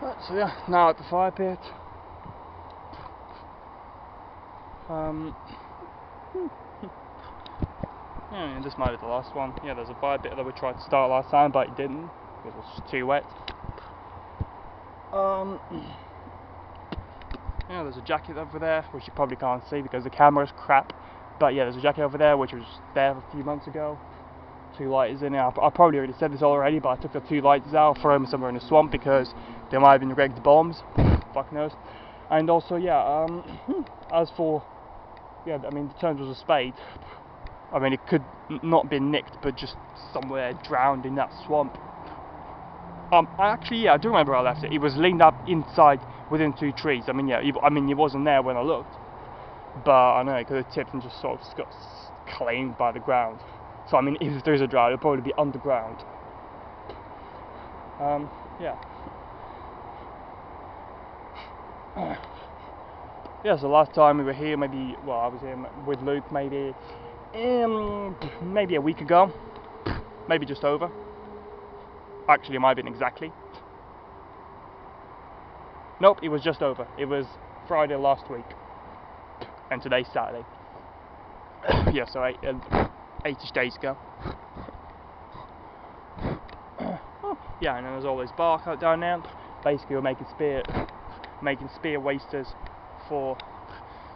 Right, so yeah, now at the fire pit. Yeah, this might be the last one. Yeah, there's a fire pit that we tried to start last time, but it didn't because it was just too wet. Yeah, there's a jacket over there, which you probably can't see because the camera's crap. But yeah, there's a jacket over there, which was there a few months ago. 2 lighters in it. I probably already said this already, but I took the 2 lighters out, throw them somewhere in the swamp because they might have been rigged bombs. Fuck knows. And also, yeah, as for, yeah, I mean, the terms was a spade. I mean, it could not be nicked, but just somewhere drowned in that swamp. Actually, yeah, I do remember I left it. It was leaned up inside within 2 trees. I mean, yeah, it wasn't there when I looked, but I know it could have tipped and just sort of got claimed by the ground. So I mean, if there's a drought, it'll probably be underground. Yeah. Yeah, so last time we were here, maybe, well, I was here with Luke maybe a week ago, maybe just over. Actually, it might have been exactly. Nope, it was just over. It was Friday last week, and today's Saturday. Yeah, so 8-ish days ago. Yeah, and then there's always bark out down there. Basically, we're making spear wasters for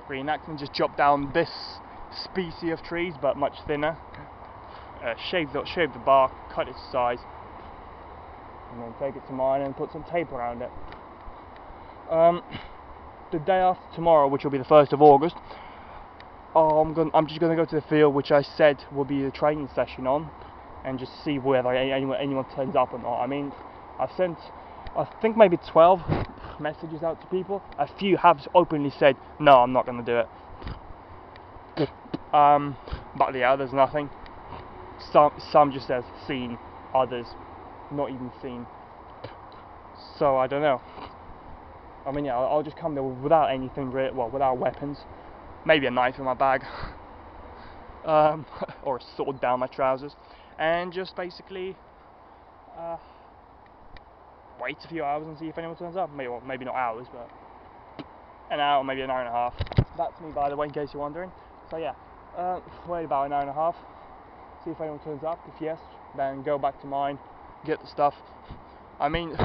reenactment. Just chop down this species of trees, but much thinner. Shave the bark, cut its size, and then take it to mine and put some tape around it. The day after tomorrow, which will be the 1st of August, I'm just going to go to the field which I said will be a training session on, and just see whether anyone turns up or not. I mean, I've sent, I think maybe 12 messages out to people. A few have openly said, no, I'm not going to do it. But yeah, there's nothing. Some just says seen, others not even seen. So I don't know. I mean, yeah, I'll just come there without anything, without weapons. Maybe a knife in my bag, or a sword down my trousers, and just basically wait a few hours and see if anyone turns up. Maybe not hours, but an hour, maybe an hour and a half. That's me, by the way, in case you're wondering. So yeah, wait about an hour and a half, see if anyone turns up. If yes, then go back to mine, get the stuff. I mean,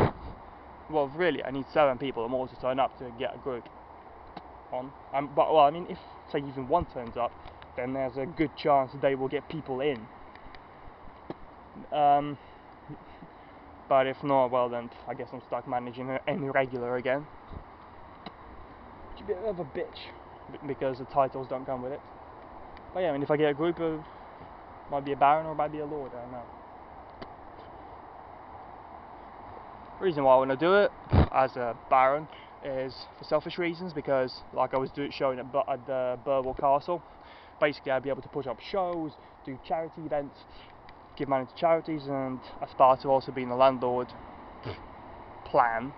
well, really, I need 7 people or more to turn up to get a group on. But well, I mean, if say even one turns up, then there's a good chance they will get people in. But if not, well then I guess I'm stuck managing an irregular again. Which is a bit of a bitch because the titles don't come with it. But yeah, I mean, if I get a group of, might be a baron or might be a lord, I don't know. The reason why I want to do it as a baron is for selfish reasons, because like I was showing at the Burwell Castle, basically I'd be able to put up shows, do charity events, give money to charities, and as part of also being a landlord plan,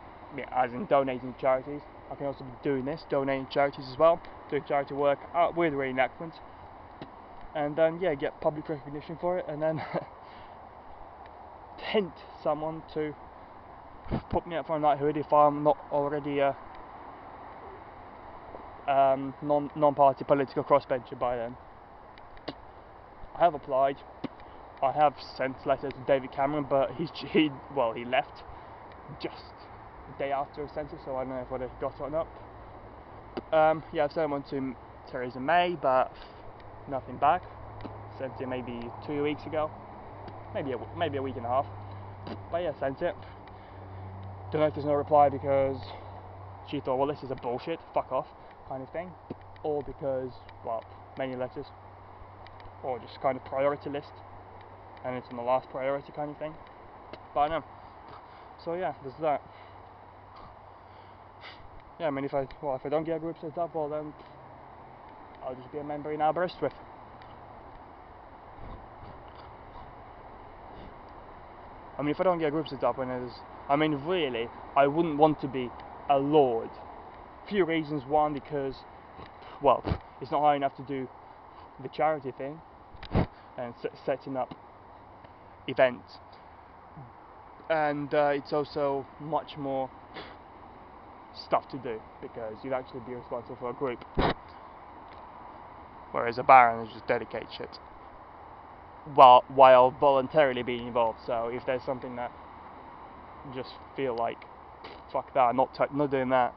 as in donating to charities, I can also be doing this, donating to charities as well, doing charity work with reenactment, and then yeah, get public recognition for it, and then hint someone to put me up for a knighthood if I'm not already a non-party political crossbencher by then. I have applied. I have sent letters to David Cameron, but he left just the day after I sent it, so I don't know whether he got it or not. Yeah, I've sent one to Theresa May, but nothing back. Sent it maybe 2 weeks ago, maybe a week and a half. But yeah, sent it. Don't know if there's no reply because she thought, well, this is a bullshit, fuck off, kind of thing, or because, well, many letters, or just kind of priority list, and it's on the last priority kind of thing. But I know. So yeah, there's that. Yeah, I mean, if I don't get a group set up, well then I'll just be a member in Aberystwyth. I mean, if I don't get a group set up, I mean, really, I wouldn't want to be a lord. Few reasons. One, because, well, it's not high enough to do the charity thing and setting up events, and it's also much more stuff to do, because you'd actually be responsible for a group, whereas a baron is just dedicated shit while voluntarily being involved. So if there's something that just feel like fuck that, I'm not doing that,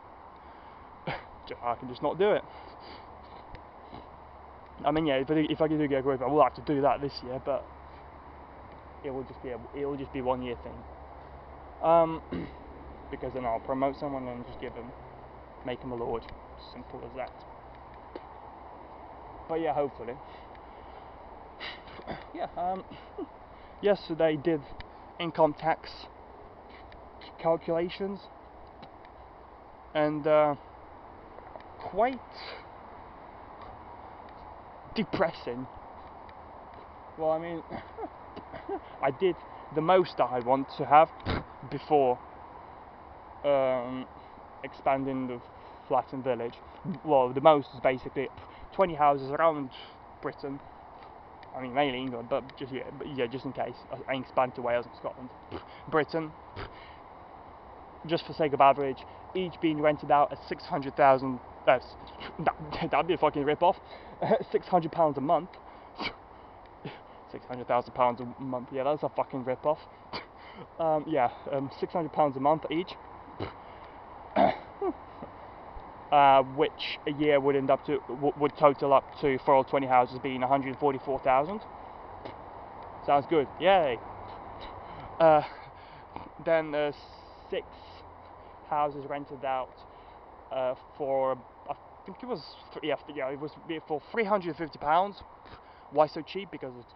I can just not do it. I mean, yeah, if I do get a group, I will have to do that this year, but it will just be 1 year thing. Because then I'll promote someone and just make him a lord. Simple as that. But yeah, hopefully. Yeah. Yesterday did income tax calculations, and quite depressing. Well, I mean, I did the most that I want to have before expanding the flattened village. Well, the most is basically 20 houses around Britain. I mean, mainly England, but just in case I expand to Wales and Scotland. Britain, just for sake of average, each being rented out at 600,000. That'd be a fucking rip-off. £600 a month. £600,000 a month. Yeah, that's a fucking rip-off. £600 a month each. Which a year would total up to, for all 20 houses, being 144,000. Sounds good. Yay. Then 6 houses rented out for, I think it was it was for £350. Why so cheap? Because it's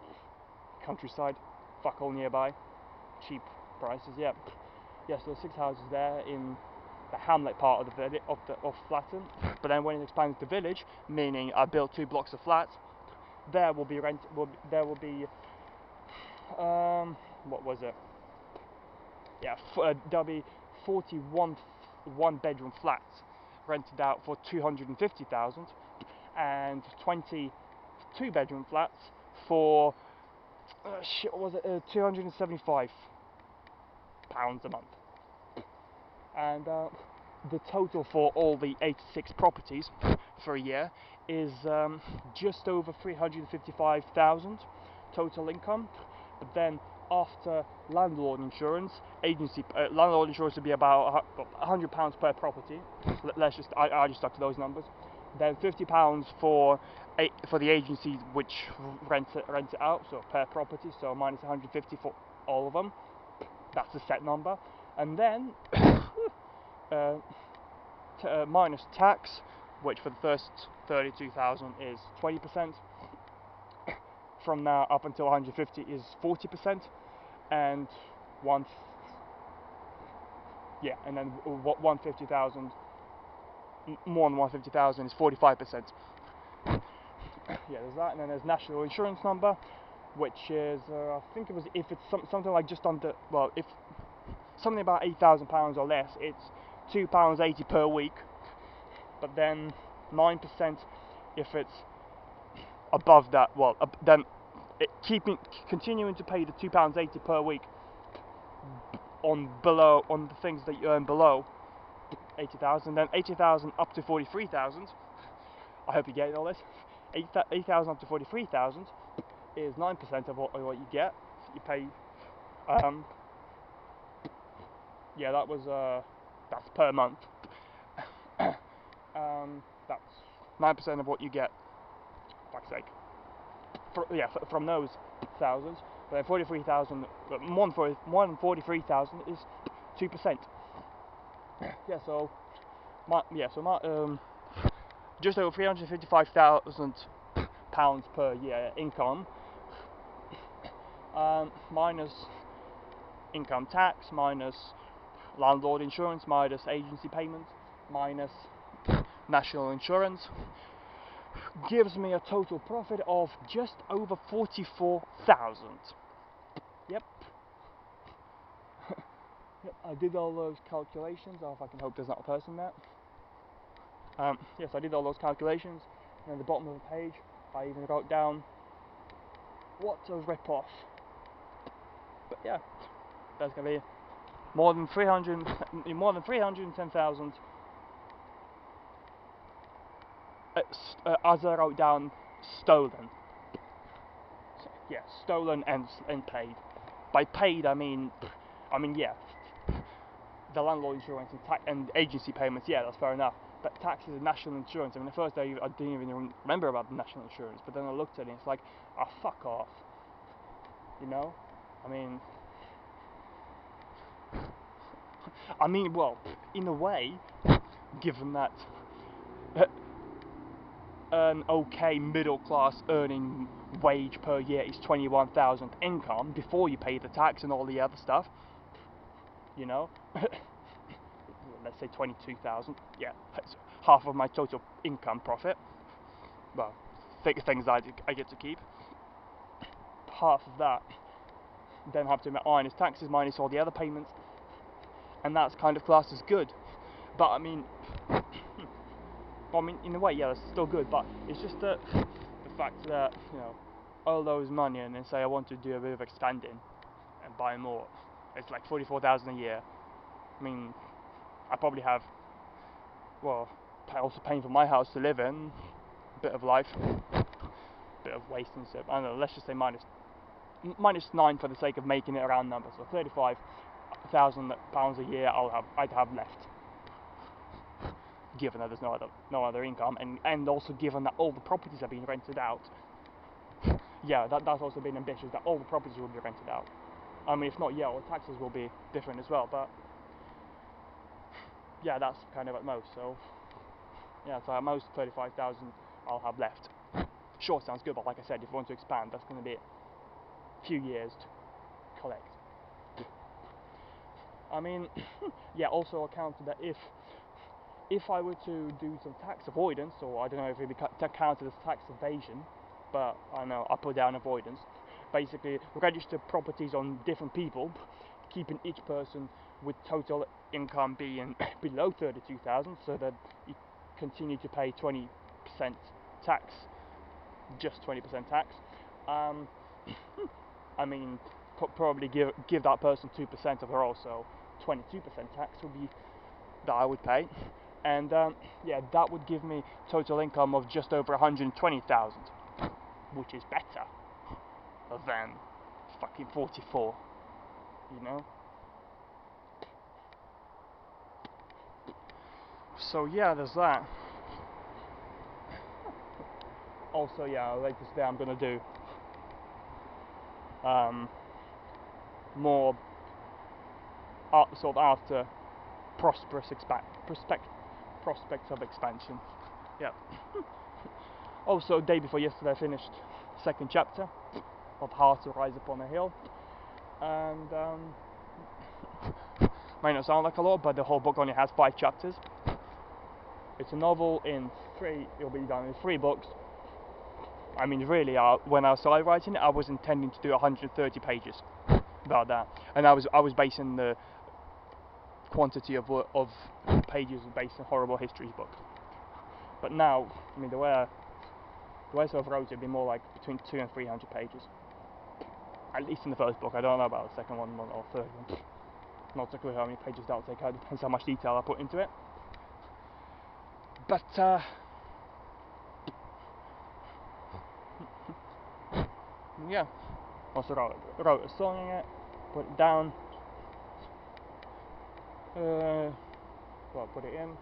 countryside, fuck all nearby, cheap prices. Yeah. So 6 houses there in the hamlet part of the village of Flatton. But then when it expands to village, meaning I built 2 blocks of flats, there will be what was it? Yeah, there'll be 41 1-bedroom flats rented out for 250,000, and 20 2-bedroom flats for £275 a month. And the total for all the 86 properties for a year is just over 355,000 total income. But then after landlord insurance, landlord insurance would be about £100 per property. Let's just I just stuck to those numbers. Then £50 for the agency which rents it out, so per property, so minus 150 for all of them. That's the set number. And then minus tax, which for the first 32,000 is 20%. From now up until 150 is 40%, and and then 150,000, more than 150,000 is 45%. Yeah, there's that, and then there's national insurance number, which is I think it was, if it's something like just under, well, if something about £8,000 or less, it's £2.80 per week. But then 9% if it's above that. Well, then continuing to pay the £2.80 per week on the things that you earn below 80,000. Then 80,000 up to 43,000. I hope you get all this. 8,000 up to 43,000 is 9% of what you get. You pay. Yeah, that's per month. That's 9% of what you get. For fuck's sake. From those thousands. But then 43,000, more than 43,000 is 2%. Yeah, so just over £355,000 per year income, minus income tax, minus landlord insurance, minus agency payments, minus national insurance, gives me a total profit of just over 44,000. Yep. Yep, I did all those calculations. I can hope there's not a person there. Yes, I did all those calculations, and at the bottom of the page I even wrote down what a rip-off. But yeah, that's gonna be more than 310,000 as I wrote down, stolen. So, yeah, stolen and paid. By paid, yeah, the landlord insurance and agency payments. Yeah, that's fair enough. But taxes and national insurance. I mean, the first day I didn't even remember about the national insurance, but then I looked at it and it's like, oh, fuck off. You know? Well, in a way, given that an okay middle class earning wage per year is 21,000 income before you pay the tax and all the other stuff, you know, let's say 22,000, yeah, that's half of my total income profit. Well, things I get to keep. Half of that, then have to minus taxes, minus all the other payments, and that's kind of classed as good. But in a way, yeah, it's still good. But it's just the fact that all those money, and then say I want to do a bit of expanding and buy more. It's like 44,000 a year. I mean, I probably have, well, also paying for my house to live in, a bit of life, a bit of waste and stuff. I don't know. Let's just say minus 9 for the sake of making it a round number. So 35,000 pounds a year I'd have left, given that there's no other income, and also given that all the properties are being rented out. Yeah, that's also been ambitious, that all the properties will be rented out. I mean, if not, yeah, all the taxes will be different as well, but yeah, that's kind of at most. So yeah, so at most 35,000 I'll have left. Sure, sounds good, but like I said, if you want to expand, that's going to be a few years to collect. I mean, yeah, also account that if I were to do some tax avoidance, or I don't know if it would be counted as tax evasion, but I know I put down avoidance. Basically, register properties on different people, keeping each person with total income being below 32,000, so that you continue to pay 20% tax, just 20% tax. I mean, probably give that person 2% of their all, so 22% tax would be that I would pay, and yeah, that would give me total income of just over 120,000, which is better than fucking 44, you know. So yeah, there's that. Also, yeah, later today I'm gonna do more sort of after prospects of expansion. Yeah. Also, day before yesterday, I finished the second chapter of How to Rise Upon a Hill, and might not sound like a lot, but the whole book only has 5 chapters. It's a novel in 3. It'll be done in 3 books. I mean, really, when I started writing it, I was intending to do 130 pages about that, and I was basing the quantity of pages based on horrible history books. But now, I mean, the way I sort of wrote it, it'd be more like between 200 and 300 pages. At least in the first book. I don't know about the second one or third one. Not so clear how many pages that'll take out. Depends how much detail I put into it. But yeah. Also wrote a song in it. Put it down. Well, put it in.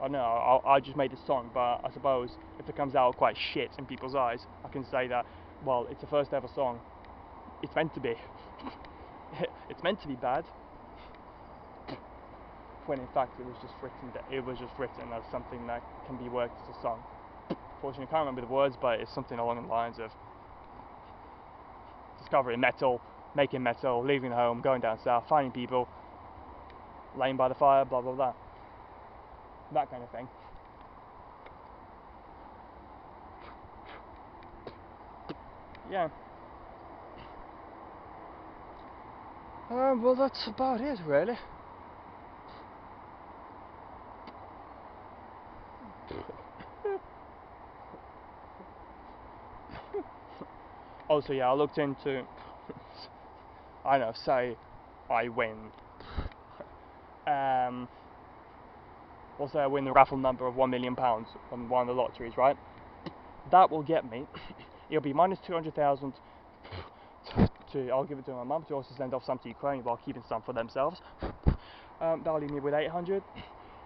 I know I just made a song, but I suppose if it comes out quite shit in people's eyes, I can say that, well, it's a first ever song. It's meant to be. It's meant to be bad. When in fact it was just written as something that can be worked as a song. Fortunately, I can't remember the words, but it's something along the lines of discovering metal, making metal, leaving home, going down south, finding people, laying by the fire, blah blah blah. That kind of thing. Yeah. Well, that's about it, really. Also, yeah, I looked into, I don't know, say I win let's say I win the raffle number of £1 million on one of the lotteries, right? That will get me, it'll be minus 200,000 I'll give it to my mum to also send off some to Ukraine while keeping some for themselves. That'll leave me with 800.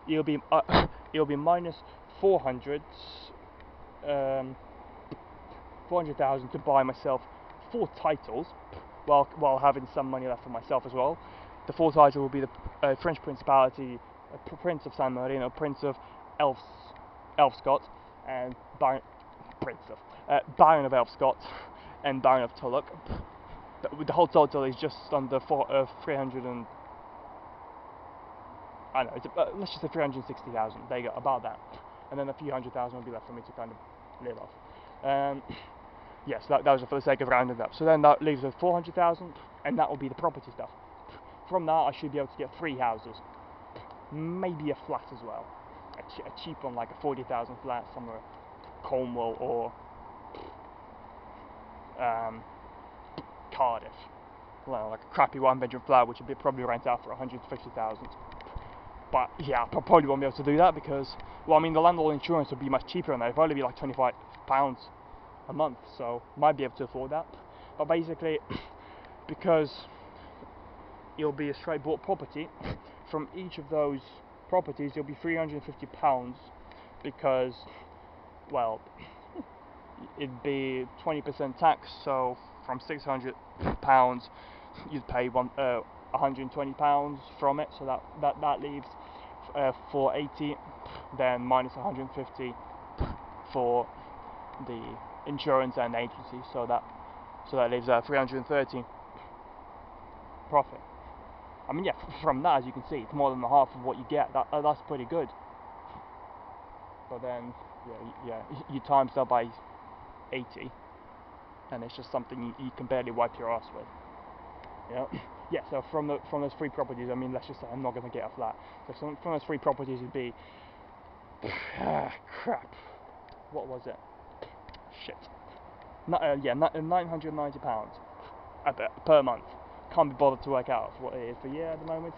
It'll be minus 400, 400,000 to buy myself 4 titles, while having some money left for myself as well. The 4 titles will be the French Principality, Prince of San Marino, Prince of Elfscott, and Baron of Elfscott, and Baron of Tulloch. The whole total is just under 300 and I don't know. Let's just say 360,000. There you go, about that, and then a few 100,000 will be left for me to kind of live off. Yes, that was for the sake of rounding up. So then that leaves us 400,000, and that will be the property stuff. From that, I should be able to get 3 houses, maybe a flat as well, a cheap one like a 40,000 flat somewhere, Cornwall or Cardiff, well, like a crappy 1-bedroom flat, which would be probably rent out for 150,000. But yeah, I probably won't be able to do that because, well, I mean, the landlord insurance would be much cheaper than that. It'd probably be like £25 a month, so might be able to afford that. But basically, because it'll be a straight bought property, from each of those properties it'll be £350 because, well, it'd be 20% tax, so from £600 you'd pay £120 from it, so that leaves 480, then minus 150 for the insurance and agency, so that leaves 330 profit. I mean, yeah, from that, as you can see, it's more than the half of what you get. That's pretty good. But then, yeah, you times that by 80, and it's just something you can barely wipe your ass with. Yeah. So from those 3 properties, I mean, let's just say I'm not going to get a flat. So from those 3 properties, it'd be crap. What was it? Shit. £990 per month. Can't be bothered to work out what it is per year at the moment.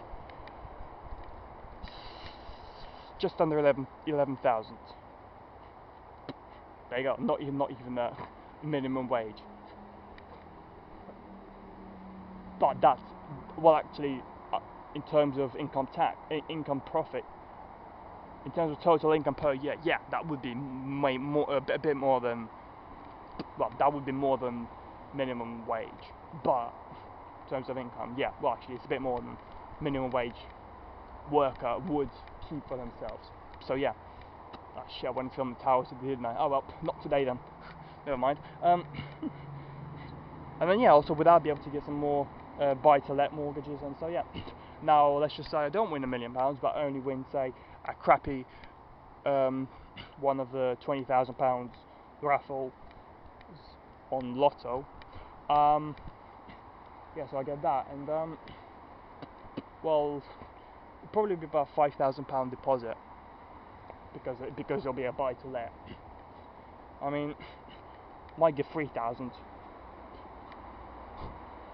Just under 11,000. There you go. Not even minimum wage. But that's, well, actually, in terms of income profit, in terms of total income per year, yeah, that would be way more, a bit more than, well, that would be more than minimum wage. But in terms of income, yeah, well, actually, it's a bit more than minimum wage worker would keep for themselves. So yeah. Oh shit, I went and filmed the towers today, didn't I? Oh well, not today then. Never mind. And then yeah, also with that, I'll be able to get some more buy-to-let mortgages, and so yeah. Now let's just say I don't win £1 million, but I only win, say, a crappy one of the £20,000 raffle on Lotto. Yeah, so I get that, and well, it'll probably be about £5,000 deposit because it'll be a buy-to-let. I mean, might give 3,000.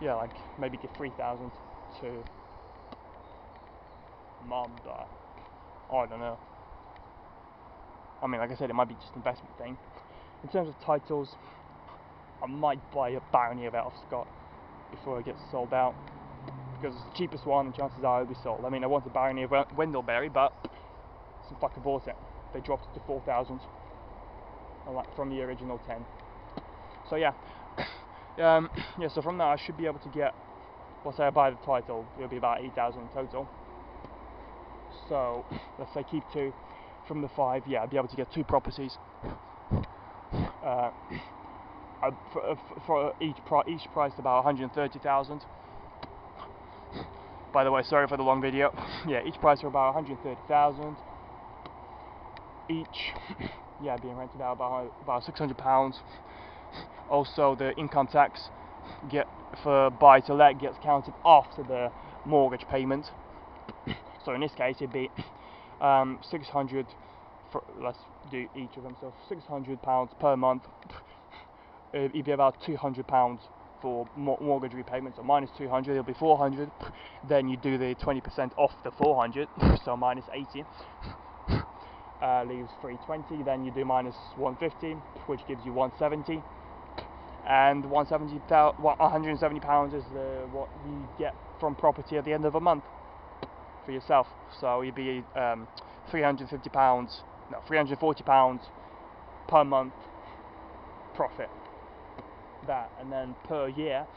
Yeah, like maybe give 3,000 to mum, but I don't know. I mean, like I said, it might be just an investment thing. In terms of titles, I might buy a Barony of Elfscott before it gets sold out, because it's the cheapest one and chances are it'll be sold. I mean, I want the Barony of Wendleberry, but some fucker bought it. They dropped it to 4,000 from the original 10. So yeah. Yeah, so from that I should be able to get, let's say I buy the title, it'll be about 8,000 in total. So let's say keep 2 from the 5, yeah, I'll be able to get 2 properties. For each price about 130,000. By the way, sorry for the long video. Yeah, each price for about 130,000 each. Yeah, being rented out about £600. Also, the income tax for buy-to-let gets counted after the mortgage payment. So in this case, it'd be 600. Let's do each of them. So £600 per month. It'd be about £200 for mortgage repayment. So minus 200, it'll be 400. Then you do the 20% off the 400, so minus 80. leaves 320. Then you do minus 150, which gives you 170. And 170 pounds is what you get from property at the end of a month for yourself. So you'd be 350 pounds, no, 340 pounds per month profit. That, and then per year,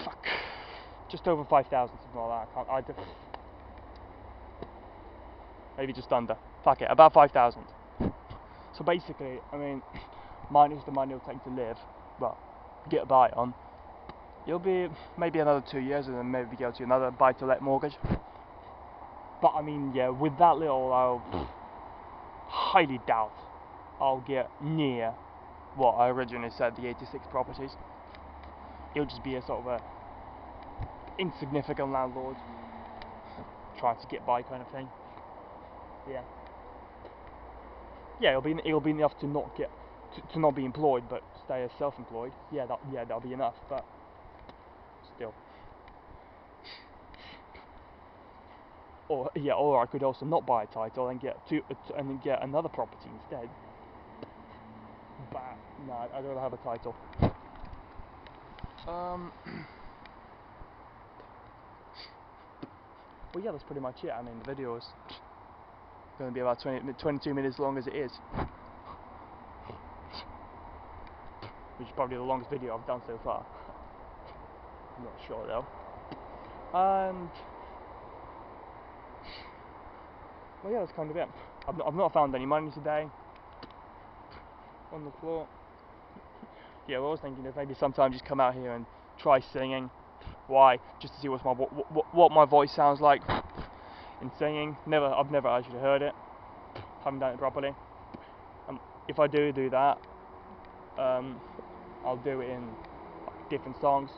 fuck, just over 5,000, something like that. I can't, maybe just under. Fuck it, about 5,000. So basically, I mean, minus the money it'll take to live, well, get by on. You'll be maybe another 2 years, and then maybe go to another buy-to-let mortgage. But I mean, yeah, with that little, I'll highly doubt I'll get near what I originally said, the 86 properties. It'll just be a sort of a insignificant landlord trying to get by kind of thing. Yeah. Yeah, it'll be enough to not get to not be employed, but stay as self-employed. Yeah, that'll be enough. But still. Or I could also not buy a title and get another property instead. But no, I'd rather have a title. Well, yeah, that's pretty much it. I mean, the video is going to be about 22 minutes long as it is, which is probably the longest video I've done so far. I'm not sure though. And well, yeah, that's kind of it. I've not found any money today on the floor. Yeah, well, I was thinking of maybe sometime just come out here and try singing. Why? Just to see what my voice sounds like in singing. I've never actually heard it. Haven't done it properly. If I do that, I'll do it in like, different songs,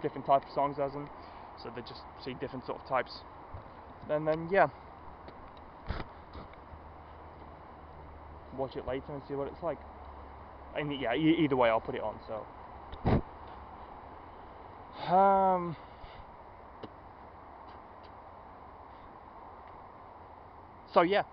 different type of songs as in. So they just see different sort of types. And then yeah, watch it later and see what it's like. And yeah, either way I'll put it on. So yeah.